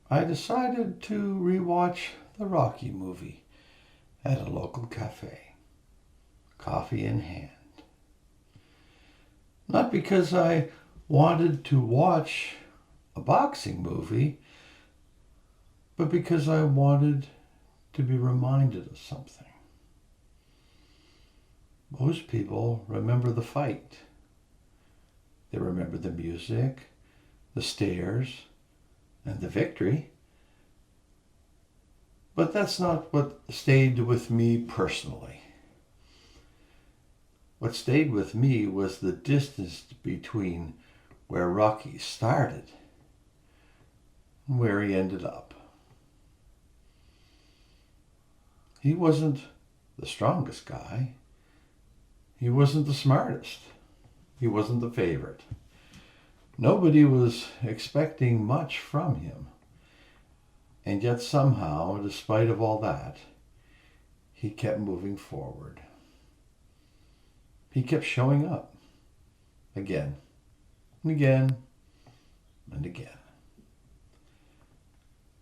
I decided to rewatch the Rocky movie at a local cafe, coffee in hand. Not because I wanted to watch a boxing movie, but because I wanted to be reminded of something. Most people remember the fight. They remember the music, the stares, and the victory. But that's not what stayed with me personally. What stayed with me was the distance between where Rocky started and where he ended up. He wasn't the strongest guy. He wasn't the smartest. He wasn't the favorite. Nobody was expecting much from him. And yet somehow, despite of all that, he kept moving forward. He kept showing up again and again and again.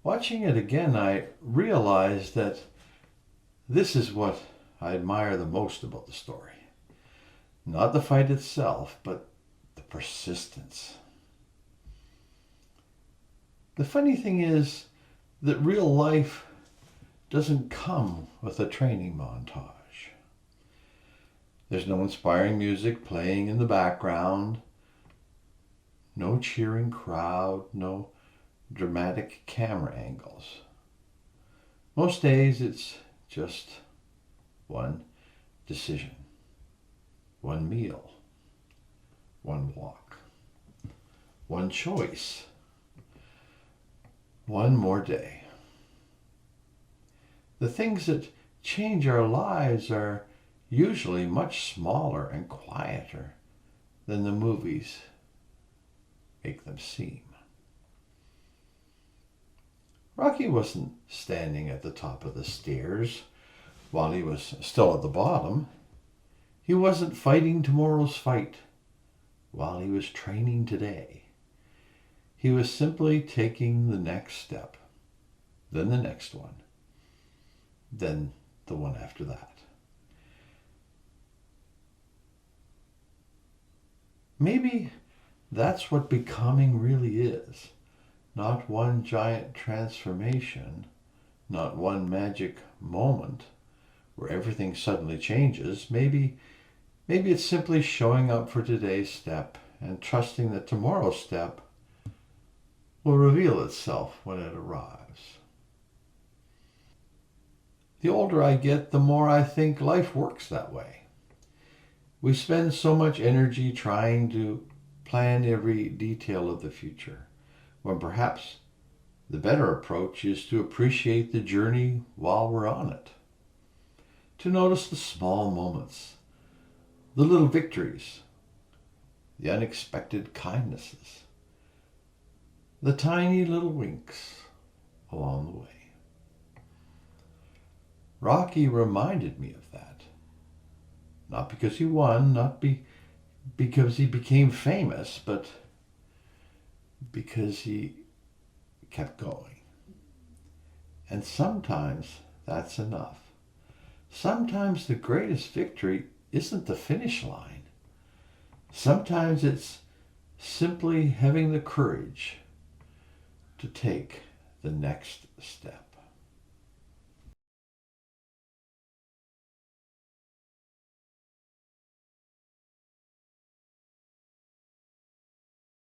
Watching it again, I realized that this is what I admire the most about the story. Not the fight itself, but the persistence. The funny thing is that real life doesn't come with a training montage. There's no inspiring music playing in the background, no cheering crowd, no dramatic camera angles. Most days it's just one decision, one meal, one walk, one choice, one more day. The things that change our lives are usually much smaller and quieter than the movies make them seem. Rocky wasn't standing at the top of the stairs while he was still at the bottom. He wasn't fighting tomorrow's fight while he was training today. He was simply taking the next step, then the next one, then the one after that. Maybe that's what becoming really is. Not one giant transformation, not one magic moment where everything suddenly changes. Maybe it's simply showing up for today's step and trusting that tomorrow's step will reveal itself when it arrives. The older I get, the more I think life works that way. We spend so much energy trying to plan every detail of the future, when perhaps the better approach is to appreciate the journey while we're on it. To notice the small moments, the little victories, the unexpected kindnesses, the tiny little winks along the way. Rocky reminded me of that. Not because he won, not because he became famous, but because he kept going. And sometimes that's enough. Sometimes the greatest victory isn't the finish line. Sometimes it's simply having the courage to take the next step.